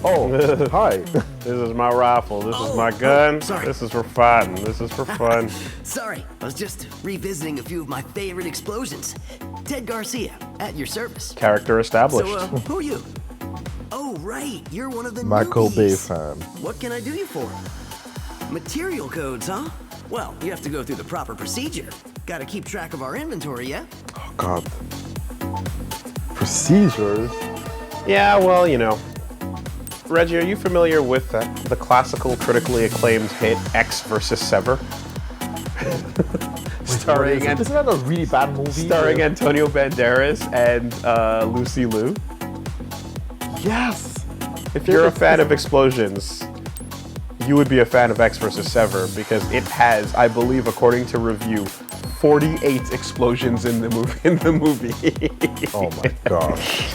Oh, hi. This is my rifle. This is my gun. Sorry. This is for fighting. This is for fun. Sorry, I was just revisiting a few of my favorite explosions. Ted Garcia, at your service. Character established. So, who are you? Oh, right, you're one of the Michael Bay newbies. fan. What can I do you for? Material codes, huh? Well, you have to go through the proper procedure. Gotta keep track of our inventory, yeah? Oh, God. Procedures? Yeah, well, you know. Reggie, are you familiar with the classical, critically acclaimed hit X vs. Sever? Isn't that a really bad movie? Starring Antonio Banderas and Lucy Liu. Yes! If you're a fan of explosions, you would be a fan of X vs. Sever because it has, I believe, according to review, 48 explosions in the movie. Oh my gosh.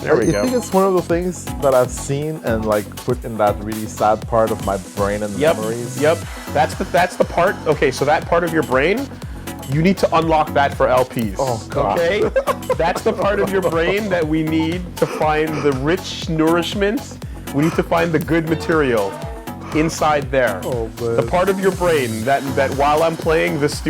There we I go. think it's one of the things that I've seen and like put in that really sad part of my brain and memories. Yep. That's the part. Okay, so that part of your brain, you need to unlock that for LPs. Oh, God. Okay? That's the part of your brain that we need to find the rich nourishment. We need to find the good material inside there. Oh, man. The part of your brain that while I'm playing this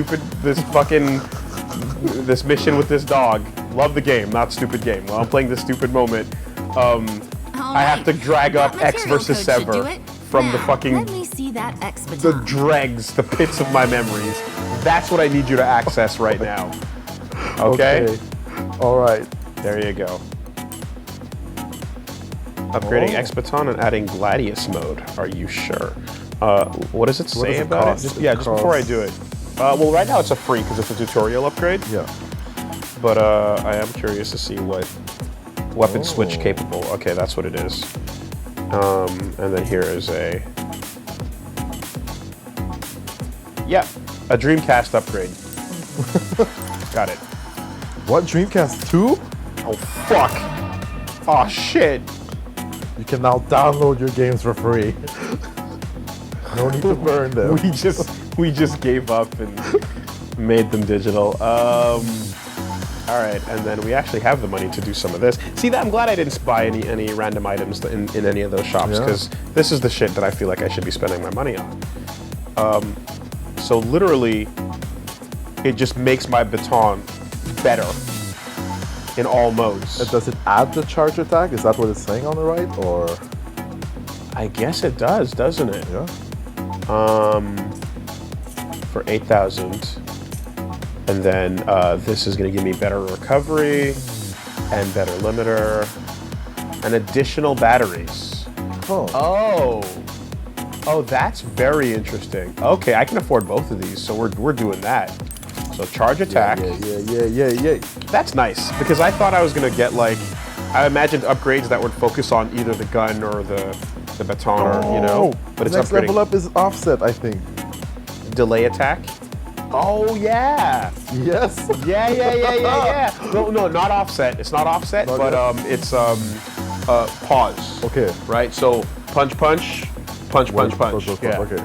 mission with this dog, love the game, not stupid game. While I'm playing this stupid moment, I have to drag up X vs. Sever from the fucking Let me see that X the baton. dregs, the pits of my memories. That's what I need you to access right now. Okay? All right. There you go. Upgrading Oh. X baton and adding Gladius mode. Are you sure? What does it say does it about cost? it? Just, It yeah, just before I costs- do it. Well, right now it's a free because it's a tutorial upgrade. Yeah. But I am curious to see what weapon switch Oh. capable. Okay, that's what it is. And then here is a a Dreamcast upgrade. Got it. What, Dreamcast 2? Oh fuck! Oh shit! You can now download your games for free. No need to burn them. We just gave up and made them digital. All right, and then we actually have the money to do some of this. See, I'm glad I didn't buy any random items in any of those shops because this is the shit that I feel like I should be spending my money on. So literally, it just makes my baton better in all modes. Does it add the charge attack? Is that what it's saying on the right, or? I guess it does, doesn't it? Yeah. For 8,000. And then this is going to give me better recovery and better limiter and additional batteries. Oh. Oh, that's very interesting. Okay, I can afford both of these, so we're doing that. So charge attack. Yeah. That's nice because I thought I was going to get like, I imagined upgrades that would focus on either the gun or the baton or, you know, but it's next upgrading. level up is offset, I think. Delay attack. Oh yeah. Yes. Yeah. No, not offset. It's not offset, Not but yet. it's pause. Okay. Right. So punch. Yeah. Okay.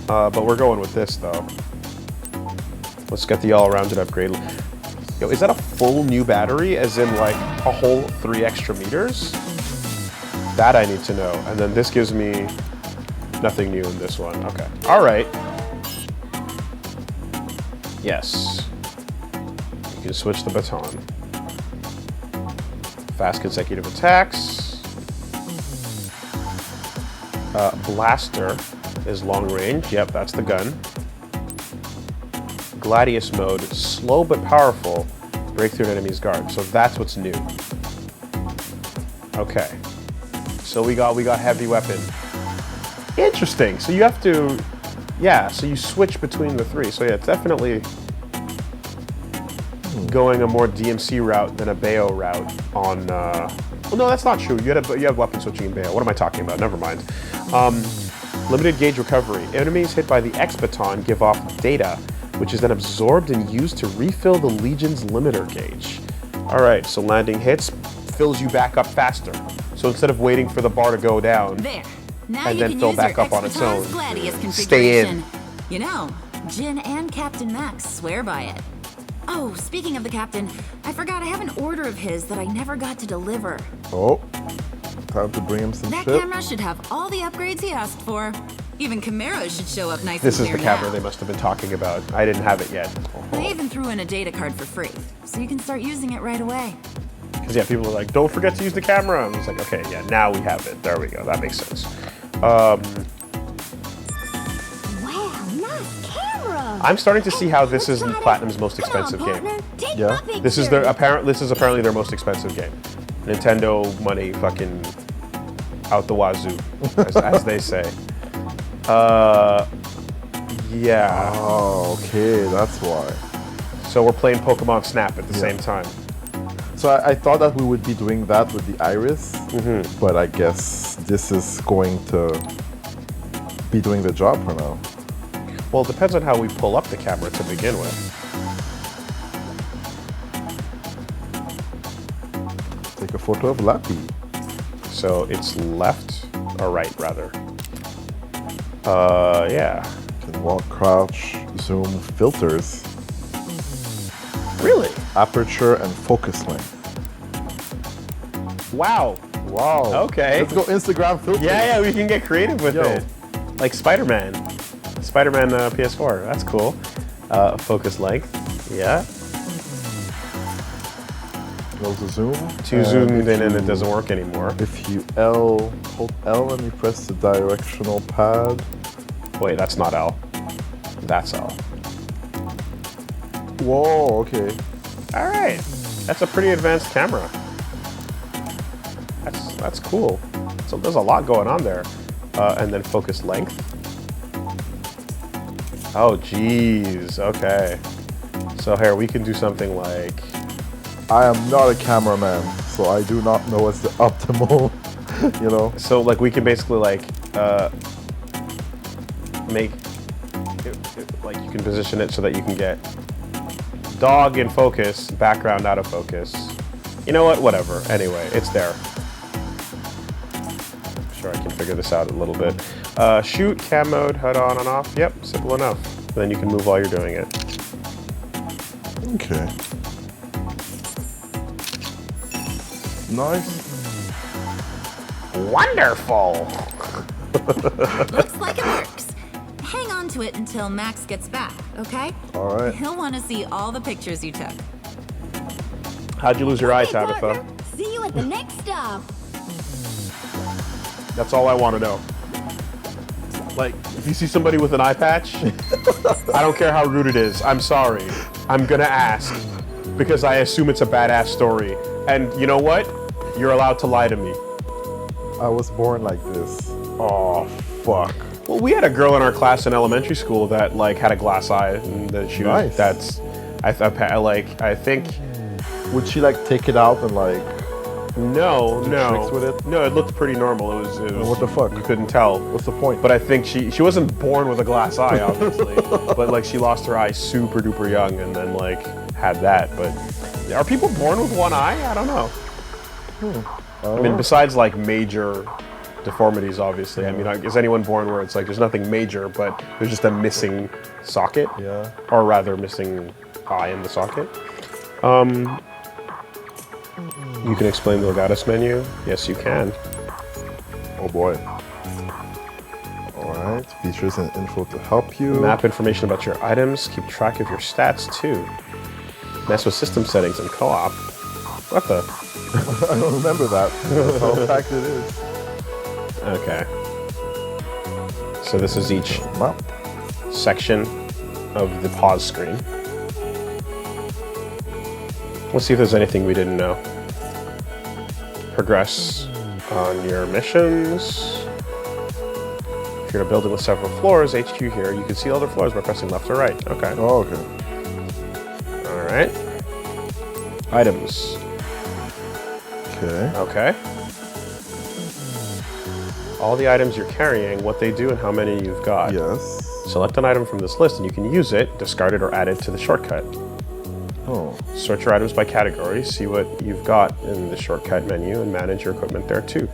But we're going with this though. Let's get the all-rounded upgrade. Yo, is that a full new battery? As in like a whole 3 extra meters? That I need to know. And then this gives me nothing new in this one. Okay. All right. Yes. You can switch the baton. Fast consecutive attacks. Blaster is long range. Yep, that's the gun. Gladius mode, slow but powerful. Break through an enemy's guard. So that's what's new. Okay. So we got heavy weapon. Interesting. So you have to, yeah. So you switch between the 3. So yeah, it's definitely going a more DMC route than a Bayo route on. Well, no, that's not true. You have weapon switching in Bayo. What am I talking about? Never mind. Limited gauge recovery. Enemies hit by the X baton give off data, which is then absorbed and used to refill the Legion's limiter gauge. All right, so landing hits fills you back up faster. So instead of waiting for the bar to go down There. Now and you then can fill use back your up on its own, Expertise Gladius stay in. configuration. You know, Jin and Captain Max swear by it. Oh, speaking of the captain, I forgot I have an order of his that I never got to deliver. Oh, time to bring him some That shit. camera should have all the upgrades he asked for. Even Camaros should show up nice This and is the clear camera now. they must have been talking about. I didn't have it yet. I even threw in a data card for free, so you can start using it right away. Because yeah, people are like, don't forget to use the camera. And it's like, okay, yeah, now we have it. There we go. That makes sense. Wow, nice camera. I'm starting to see how this is Platinum's most expensive game. Take Yeah. my This is picture. this is apparently their most expensive game. Nintendo money fucking out the wazoo, as they say. Yeah. Oh, okay, that's why. So we're playing Pokemon Snap at the Yeah. same time. So I thought that we would be doing that with the Iris, Mm-hmm. but I guess this is going to be doing the job for now. Well, it depends on how we pull up the camera to begin with. Take a photo of Lappy. So it's left or right, rather. Yeah. Can walk, crouch, zoom, filters, Really? aperture, and focus length. Wow. Wow. Okay. Let's go Instagram filters. Yeah, we can get creative with Yo. it. Like Spider-Man. Spider-Man PS4. That's cool. Focus length. Yeah. Go to zoom. Too zoomed in and it doesn't work anymore. If you hold L and you press the directional pad. Wait, that's not L. That's L. Whoa, okay. All right. That's a pretty advanced camera. That's cool. So there's a lot going on there. And then focus length. Oh, geez. Okay. So here, we can do something like... I am not a cameraman, so I do not know what's the optimal, you know? So like we can basically like make like you can position it so that you can get dog in focus, background out of focus. You know what? Whatever. Anyway, it's there. I'm sure I can figure this out a little bit. Shoot, cam mode, HUD on and off. Yep, simple enough. Then you can move while you're doing it. Okay. Nice. Wonderful. Looks like it works. Hang on to it until Max gets back, okay? All right. He'll want to see all the pictures you took. How'd you lose your eye, Hey, Tabitha? partner. See you at the next stop. That's all I want to know. Like, if you see somebody with an eye patch, I don't care how rude it is. I'm sorry. I'm gonna ask because I assume it's a badass story. And you know what? You're allowed to lie to me. I was born like this. Oh, fuck. Well, we had a girl in our class in elementary school that like had a glass eye, and that she was, Nice. that's, I think. Would she like take it out and like, No, tricks with it? No, it looked pretty normal. It was What the fuck? You couldn't tell. what's the point? But I think she wasn't born with a glass eye, obviously. But like she lost her eye super duper young and then like had that. But are people born with one eye? I don't know. I mean, besides like major deformities, obviously. I mean, is anyone born where it's like there's nothing major, but there's just a missing socket? Yeah. Or rather, missing eye in the socket. You can explain the Legatus menu? Yes, you can. Oh boy. All right. Features and info to help you. Map information about your items. Keep track of your stats too. Mess with system settings and co-op. What the? I don't remember that. That's how packed it is. Okay. So this is each Map. section of the pause screen. Let's see if there's anything we didn't know. Progress on your missions. If you're in a building with several floors, HQ here, you can see other floors by pressing left or right. Okay. Oh, okay. All right. Items. Okay. Okay. All the items you're carrying, what they do, and how many you've got. Yes. Select an item from this list and you can use it, discard it, or add it to the shortcut. Oh. Search your items by category, see what you've got in the shortcut menu, and manage your equipment there too.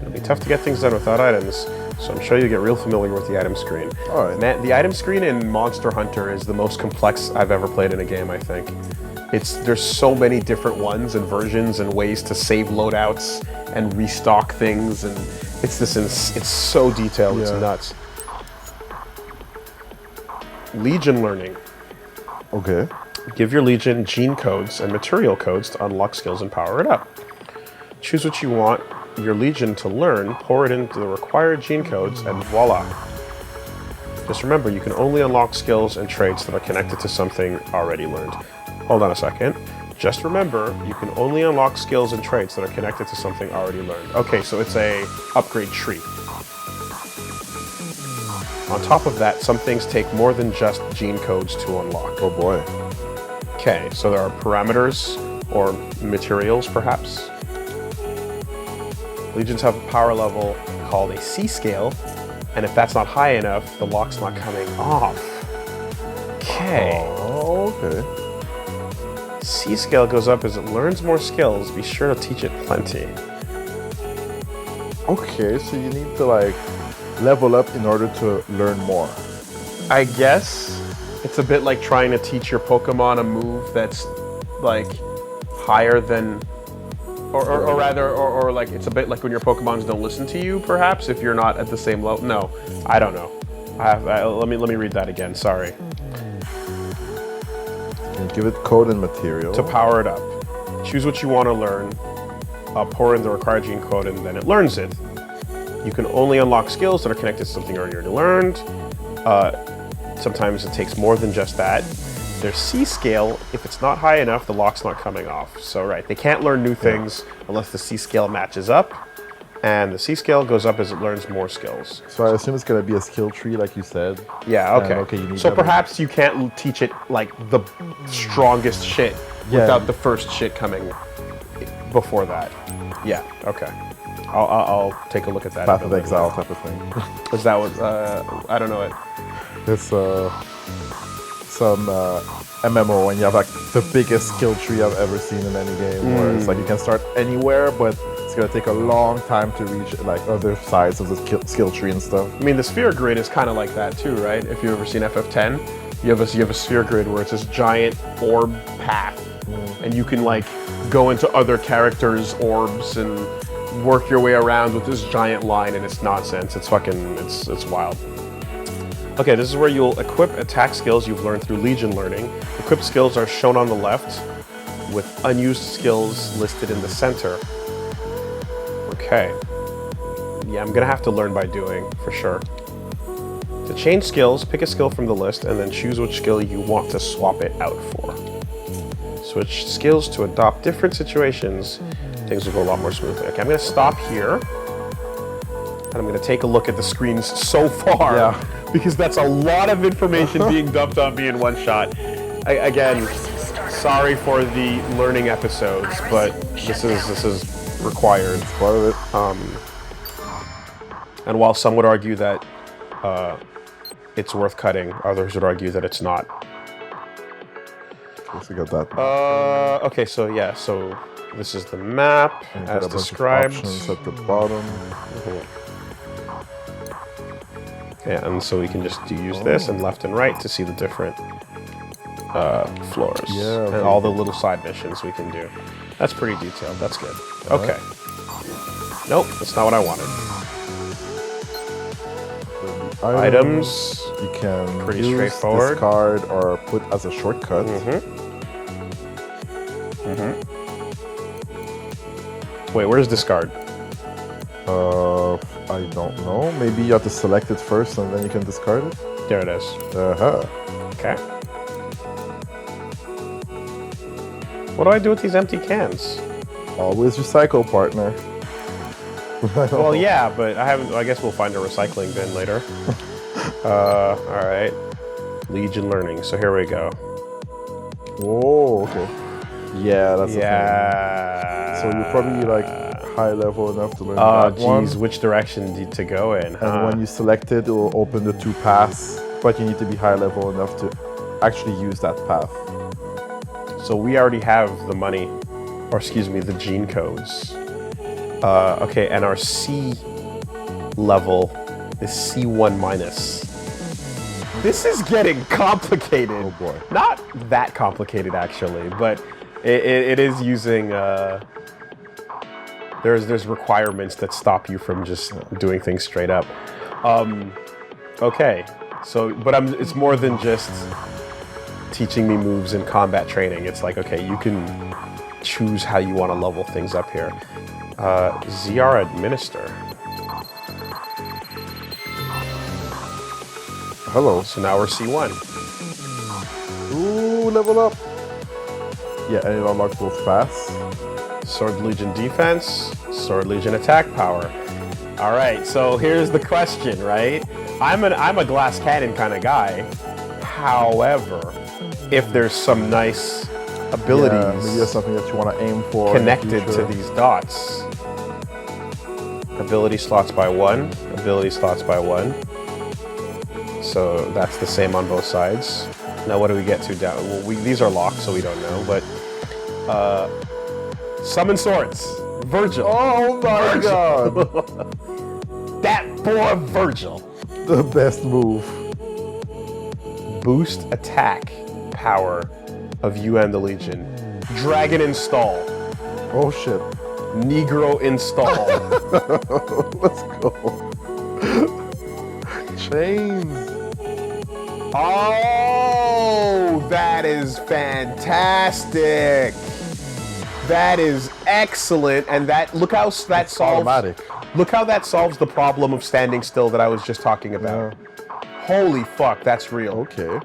It'll be tough to get things done without items, so I'm sure you get real familiar with the item screen. Alright. Man, the item screen in Monster Hunter is the most complex I've ever played in a game, I think. There's so many different ones and versions and ways to save loadouts and restock things, and it's so detailed, it's Yeah. nuts. Legion learning. Okay. Give your Legion gene codes and material codes to unlock skills and power it up. Choose what you want your Legion to learn, pour it into the required gene codes, and voila. Just remember, you can only unlock skills and traits that are connected to something already learned. Hold on a second. Just remember, you can only unlock skills and traits that are connected to something already learned. Okay, so it's a upgrade tree. On top of that, some things take more than just gene codes to unlock. Oh boy. Okay, so there are parameters or materials, perhaps. Legions have a power level called a C scale, and if that's not high enough, the lock's not coming off. Okay. Oh, okay. C scale goes up as it learns more skills. Be sure to teach it plenty. Okay, so you need to like level up in order to learn more. I guess it's a bit like trying to teach your Pokemon a move that's like higher than, or rather, or like it's a bit like when your Pokemons don't listen to you, perhaps, if you're not at the same level. No, I don't know. Let me read that again. Sorry. And give it code and material. To power it up, choose what you want to learn, pour in the required gene code, and then it learns it. You can only unlock skills that are connected to something already learned. Sometimes it takes more than just that. Their C scale, if it's not high enough, the lock's not coming off. So right, they can't learn new things unless the C scale matches up, and the C scale goes up as it learns more skills. So I assume it's gonna be a skill tree, like you said. Yeah, okay. And, okay, you need so that perhaps you can't teach it like the strongest shit without the first shit coming before that. Yeah, okay. I'll take a look at that. Path of Exile type of thing. Is that what? I don't know it. It's some MMO, and you have like the biggest skill tree I've ever seen in any game, where it's like you can start anywhere, but it's gonna take a long time to reach like other sides of the skill tree and stuff. I mean, the sphere grid is kind of like that too, right? If you've ever seen FF10, you have a sphere grid where it's this giant orb path, and you can like go into other characters' orbs and work your way around with this giant line, and it's nonsense. It's fucking, it's wild. Okay, this is where you'll equip attack skills you've learned through Legion learning. Equipped skills are shown on the left, with unused skills listed in the center. Okay. Yeah, I'm gonna have to learn by doing, for sure. To change skills, pick a skill from the list, and then choose which skill you want to swap it out for. Switch skills to adopt different situations. Things will go a lot more smoothly. Okay, I'm gonna stop here, and I'm gonna take a look at the screens so far. Yeah. Because that's a lot of information being dumped on me in one shot. Again, sorry for the learning episodes, but this is required. It's part of it. And while some would argue that it's worth cutting, others would argue that it's not. Okay, so we got that. Okay, so yeah, so this is the map And you got as a bunch of described. options at the bottom. Yeah, and so we can just use this and left and right to see the different floors. Yeah, and okay. all the little side missions we can do. That's pretty detailed. That's good. Okay. Nope, that's not what I wanted. Items. You can Pretty use, straightforward. discard, or put as a shortcut. Wait, where's discard? I don't know. Maybe you have to select it first and then you can discard it. There it is. Okay. What do I do with these empty cans? Always recycle, partner. Well, yeah, but I haven't. I guess we'll find a recycling bin later. All right. Legion learning. So here we go. Whoa, okay. Yeah, that's the Yeah. thing. So you're probably like high level enough to learn Oh, that one. geez, which direction to go in? And when you select it, it will open the 2 paths, but you need to be high level enough to actually use that path. So we already have the money, or excuse me, the gene codes. Okay, and our C level is C1 minus. This is getting complicated. Oh boy. Not that complicated actually, but it is using, there's requirements that stop you from just doing things straight up. Okay, so, but it's more than just teaching me moves in combat training. It's like, okay, you can choose how you want to level things up here. ZR Administer. Hello. So now we're C1. Ooh, level up. Yeah, and it unlocks those fast. Sword Legion defense, Sword Legion attack power. All right, so here's the question, right? I'm a glass cannon kind of guy. However, if there's some nice abilities maybe that's something that you want to aim for. connected to these dots. Ability slots by 1, ability slots by 1. So that's the same on both sides. Now what do we get to down? Well, these are locked, so we don't know, but summon swords. Virgil. Oh my god! That boy Virgil. The best move. Boost attack power of you and the Legion. Dragon install. Oh shit. Negro install. Let's go. Chains. Oh, that is fantastic. That is excellent, and look how that solves. Automatic. Look how that solves the problem of standing still that I was just talking about. Holy fuck, that's real. Okay.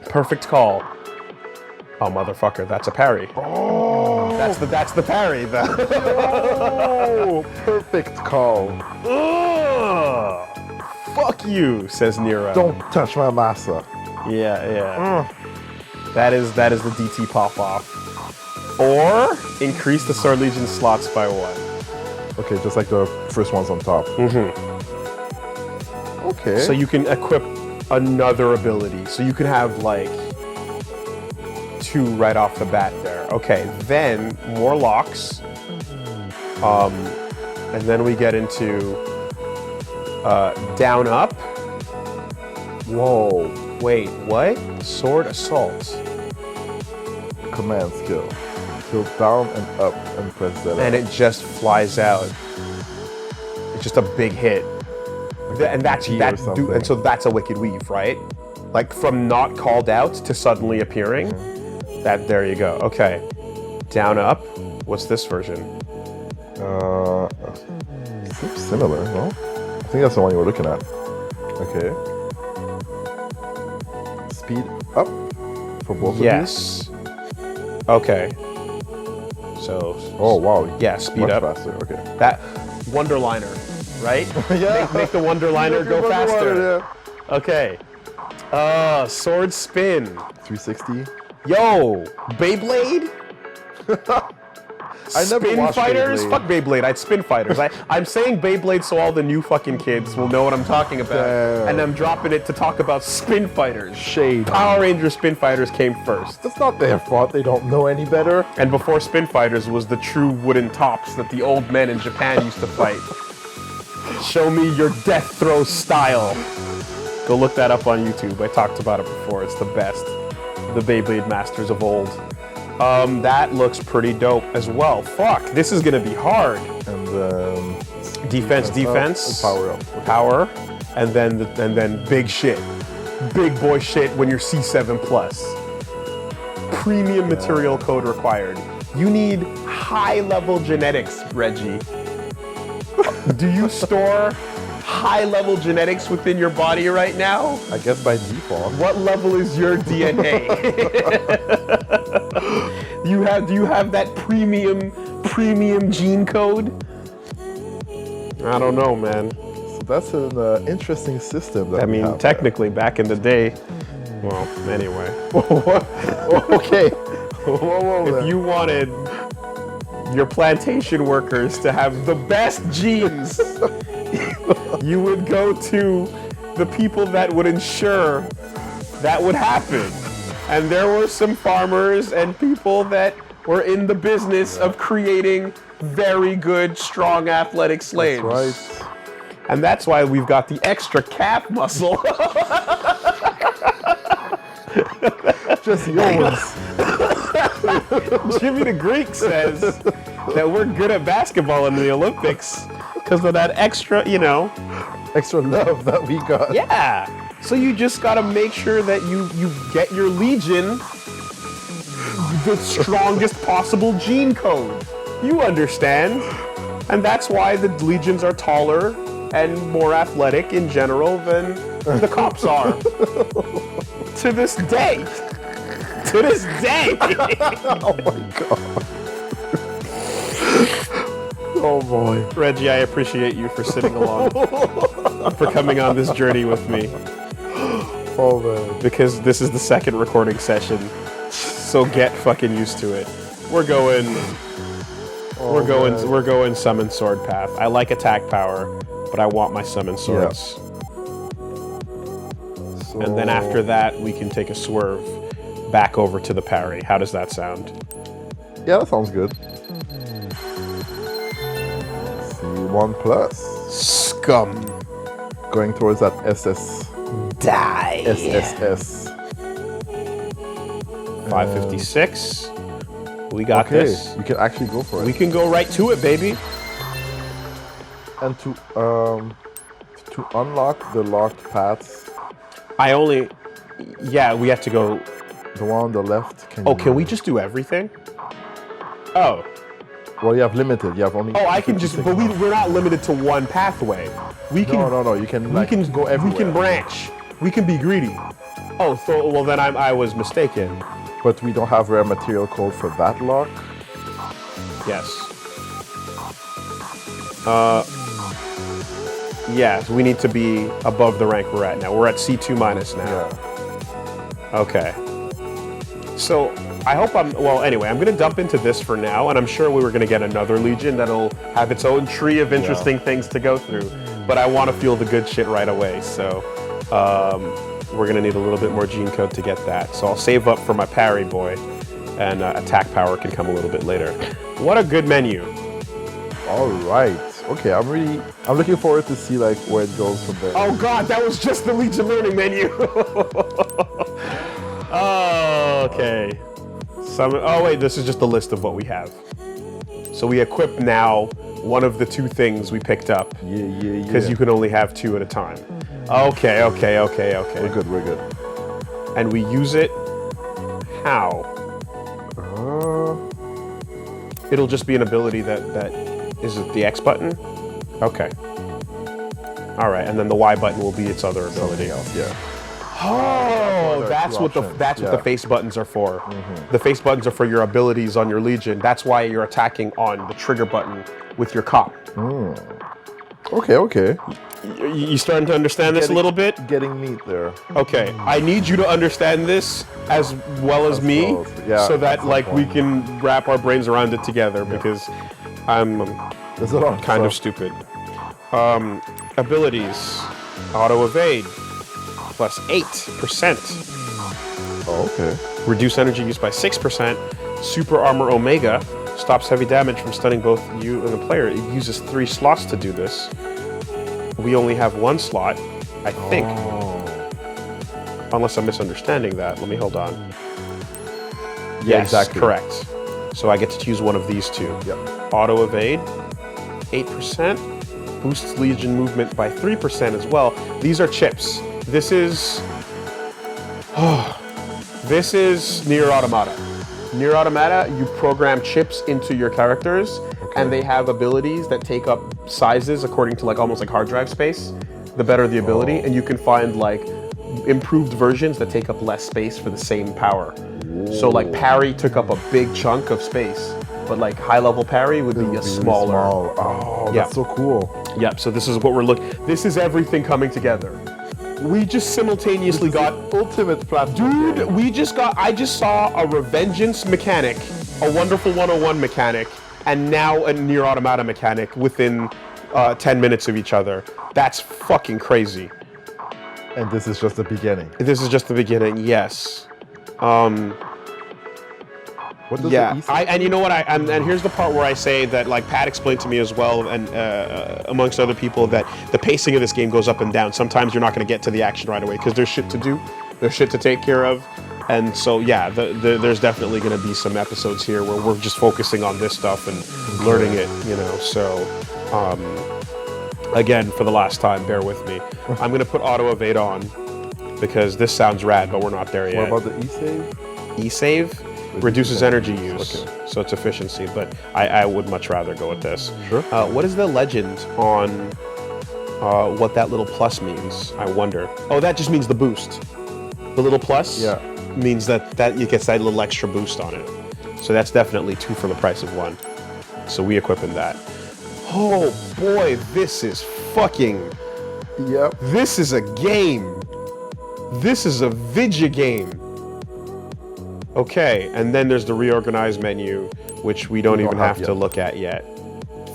Perfect call. Oh motherfucker, that's a parry. Oh. That's the parry. Oh, perfect call. Ugh. Fuck you, says Nero. Don't touch my massa. Yeah. That is the DT pop off. Or increase the Sword Legion slots by 1. Okay, just like the first ones on top. Okay. So you can equip another ability. So you can have like 2 right off the bat there. Okay, then more locks. And then we get into down up. Whoa. Wait, what? Sword assault. Command skill. Tilt down and up and press that. And it just flies out. It's just a big hit. And so that's a wicked weave, right? Like from not called out to suddenly appearing. There you go. Okay. Down up. What's this version? Seems similar, no? I think that's the one you were looking at. Okay. Speed up for both of these? Yes. Okay. So. Oh wow. Yeah, speed Much up. faster. Okay. That Wonderliner, right? Yeah. Make the Wonderliner go faster. Yeah. Okay. Sword spin. 360. Yo, Beyblade? I never Spin watched Fighters? Beyblade. Fuck Beyblade, I'd Spin Fighters. I'm saying Beyblade so all the new fucking kids will know what I'm talking about. Damn. And I'm dropping it to talk about Spin Fighters. Shade. Power Ranger Spin Fighters came first. That's not their fault. They don't know any better. And before Spin Fighters was the true wooden tops that the old men in Japan used to fight. Show me your death throw style. Go look that up on YouTube. I talked about it before. It's the best. The Beyblade masters of old. That looks pretty dope as well. Fuck, this is gonna be hard. And Defense. and power up. Power, and then big shit. Big boy shit when you're C7 plus. Premium material code required. You need high level genetics, Reggie. Do you store high level genetics within your body right now? I guess by default. What level is your DNA? Do you have that premium gene code? I don't know, man. So that's an interesting system. That I we mean, have technically, back in the day. Well, anyway. What? Okay. Whoa, If you wanted your plantation workers to have the best genes, you would go to the people that would ensure that would happen. And there were some farmers and people that were in the business of creating very good, strong, athletic slaves. That's right. And that's why we've got the extra calf muscle. Just yours. Jimmy the Greek says that we're good at basketball in the Olympics because of that extra, Extra love that we got. Yeah. So you just got to make sure that you get your legion the strongest possible gene code. You understand? And that's why the legions are taller and more athletic in general than the cops are. To this day. To this day. Oh my god. Oh boy. Reggie, I appreciate you for sitting along, for coming on this journey with me. Oh man. Because this is the second recording session, so get fucking used to it. We're going summon sword path. I like attack power, but I want my summon swords. So, And then after that, we can take a swerve back over to the parry. How does that sound? yeah, that sounds good. C1+. Scum. Going towards that SS. Die. SSS. 556. We got Okay, this. you can actually go for it. We can go right to it, baby. And to unlock the locked paths, Yeah, we have to go. the one on the left. Can we just do everything? Oh. Well, you have limited. You have only. Oh, I can just, but we're not limited to one pathway. We can. No. You can. We can go everywhere. We can branch. We can be greedy. Oh, so well then I was mistaken. But we don't have rare material code for that lock. Yes. Yes, we need to be above the rank we're at now. We're at C2- now. Yeah. Okay. So I hope anyway, I'm going to dump into this for now, and I'm sure we were going to get another Legion that'll have its own tree of interesting things to go through. But I want to feel the good shit right away, so we're going to need a little bit more gene code to get that. So I'll save up for my parry boy, and attack power can come a little bit later. What a good menu. All right. Okay, I'm looking forward to see like where it goes from there. Oh god, that was just the Legion learning menu. Oh, okay. Oh wait, this is just a list of what we have. So we equip now one of the two things we picked up. Yeah. Because you can only have two at a time. Okay. We're good. And we use it how? It'll just be an ability that is it the X button? Okay. All right, and then the Y button will be its other ability. Yeah. Oh, that's two what the options, face buttons are for. The face buttons are for your abilities on your Legion. That's why you're attacking on the trigger button with your cop. Okay. You starting to understand this a little bit? Getting neat there. Okay, I need you to understand this as well as me, yeah, so that at some we point. can wrap our brains around it together, because I'm There's a lot. kind of stupid. Abilities, auto evade, plus 8%. Oh, okay. Reduce energy use by 6%. Super Armor Omega stops heavy damage from stunning both you and the player. It uses 3 slots to do this. We only have 1 slot, I think. Unless I'm misunderstanding that. Let me hold on. Yeah, Yes, exactly. correct. So I get to choose one of these two. Yep. Auto evade, 8%. Boosts Legion movement by 3% as well. These are chips. This is Nier Automata. Nier Automata, you program chips into your characters, and they have abilities that take up sizes according to almost like hard drive space. The better the ability, and you can find improved versions that take up less space for the same power. So parry took up a big chunk of space, but high level parry would be a smaller. Oh, Yeah. that's so cool. Yep. So this is what we're looking. This is everything coming together. We just simultaneously got. Ultimate platform. Dude, I just saw a Revengeance mechanic, a Wonderful 101 mechanic, and now a Nier Automata mechanic within 10 minutes of each other. That's fucking crazy. And this is just the beginning. This is just the beginning, yes. What does Yeah, the E say? and you know what? And here's the part where I say that, like Pat explained to me as well, and amongst other people, that the pacing of this game goes up and down. Sometimes you're not going to get to the action right away because there's shit to do, there's shit to take care of, and so yeah, there's definitely going to be some episodes here where we're just focusing on this stuff and learning it, you know. So, again, for the last time, bear with me. I'm going to put auto evade on because this sounds rad, but we're not there yet. What about the E-save? E-save? Reduces energy use, so it's efficiency, but I would much rather go with this. Sure. What is the legend on what that little plus means? I wonder. Oh, that just means the boost. The little plus means that it gets that little extra boost on it. So that's definitely 2 for the price of 1. So we equipping that. Oh boy, this is fucking... Yep. This is a game. This is a video game. Okay, and then there's the reorganize menu, which we don't even have to look at yet.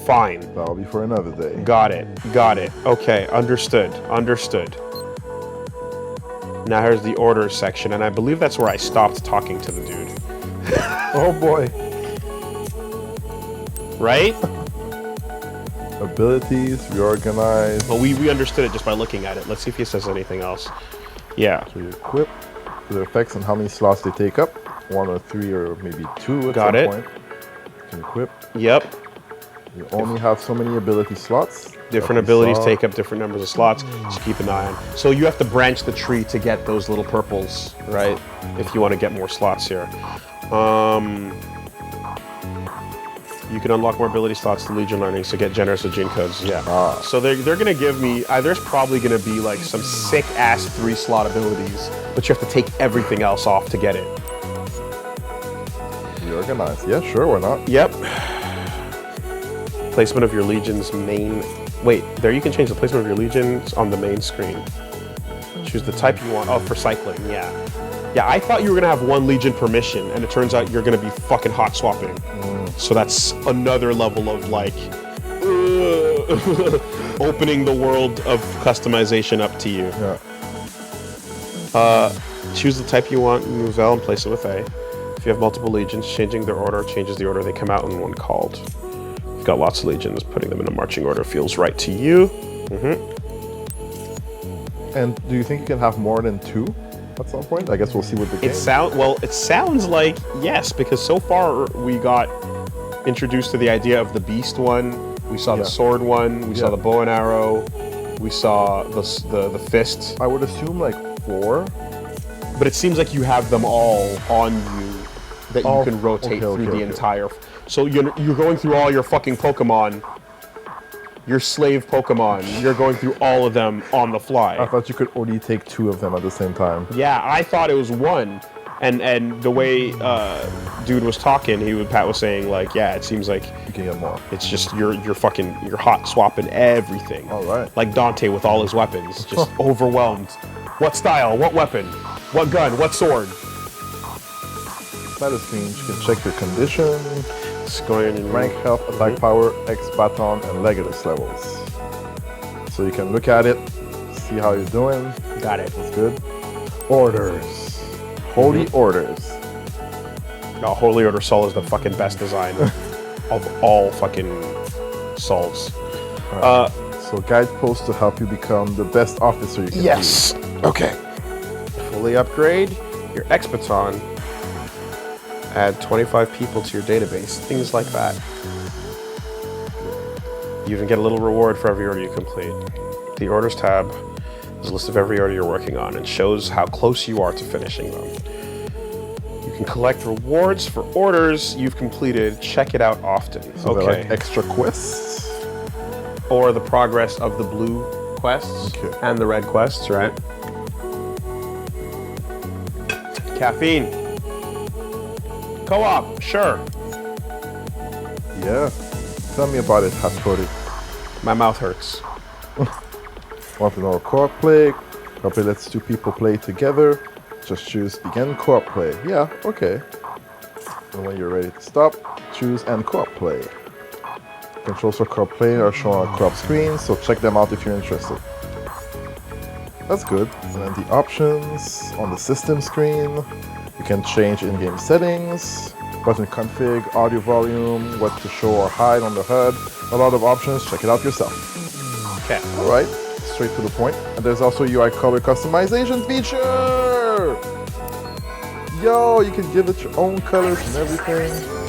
Fine. That'll be for another day. Got it. Got it. Okay, understood. Understood. Now here's the orders section, and I believe that's where I stopped talking to the dude. Oh boy. Right? Abilities, reorganize. Well, we understood it just by looking at it. Let's see if he says anything else. Yeah. So you equip the effects and how many slots they take up. 1 or 3 or maybe 2 at Got some it. point. You can equip. Yep. You only have so many ability slots. Different abilities take up different numbers of slots, so keep an eye on. So you have to branch the tree to get those little purples, right? If you want to get more slots here. You can unlock more ability slots to Legion learning, so get generous with gene codes. Yeah. So they're going to give me... there's probably going to be like some sick-ass 3-slot abilities, but you have to take everything else off to get it. Reorganize. Yeah, sure, why not? Yep. Placement of your Legion's main... Wait, there you can change the placement of your Legions on the main screen. Choose the type you want. Oh, for cycling, yeah. Yeah, I thought you were going to have 1 Legion per mission, and it turns out you're going to be fucking hot swapping. So that's another level of, like, opening the world of customization up to you. Yeah. Choose the type you want, move L, and place it with A. If you have multiple Legions, changing their order changes the order they come out in when called. If you've got lots of Legions, putting them in a marching order feels right to you. And do you think you can have more than 2 at some point? I guess we'll see what the game... It sounds like yes, because so far we got introduced to the idea of the beast one. We saw the sword one. We saw the bow and arrow. We saw the fist. I would assume like 4. But it seems like you have them all on you that you can rotate through the entire... So you're going through all your fucking Pokemon, your slave Pokemon. You're going through all of them on the fly. I thought you could only take 2 of them at the same time. Yeah, I thought it was 1. And the way dude was talking, Pat was saying like, yeah, it seems like You can get more. it's just you're hot swapping everything. All right. Like Dante with all his weapons, just overwhelmed. What style? What weapon? What gun? What sword? Status screen, you can check your condition, It's going in rank, health, attack power, X baton, and Legatus levels. So you can look at it, see how you're doing. Got it. That's good. Orders. Holy orders. No, Holy Order Soul is the fucking best design of all fucking souls. So guideposts to help you become the best officer you can be. Yes. Okay. Fully upgrade your X baton. Add 25 people to your database. Things like that. You even get a little reward for every order you complete. The Orders tab is a list of every order you're working on and shows how close you are to finishing them. You can collect rewards for orders you've completed. Check it out often. So they're like extra quests. Or the progress of the blue quests and the red quests, right? Caffeine. Co-op, sure. Yeah. Tell me about it, Hattori. My mouth hurts. Want to know co-op play? Co-op play lets 2 people play together. Just choose begin co-op play. Yeah, okay. And when you're ready to stop, choose end co-op play. Controls for co-op play are shown on co-op screen, so check them out if you're interested. That's good. And then the options on the system screen. You can change in-game settings, button config, audio volume, what to show or hide on the HUD. A lot of options. Check it out yourself. Okay. All right, straight to the point. And there's also UI color customization feature. Yo, you can give it your own colors and everything.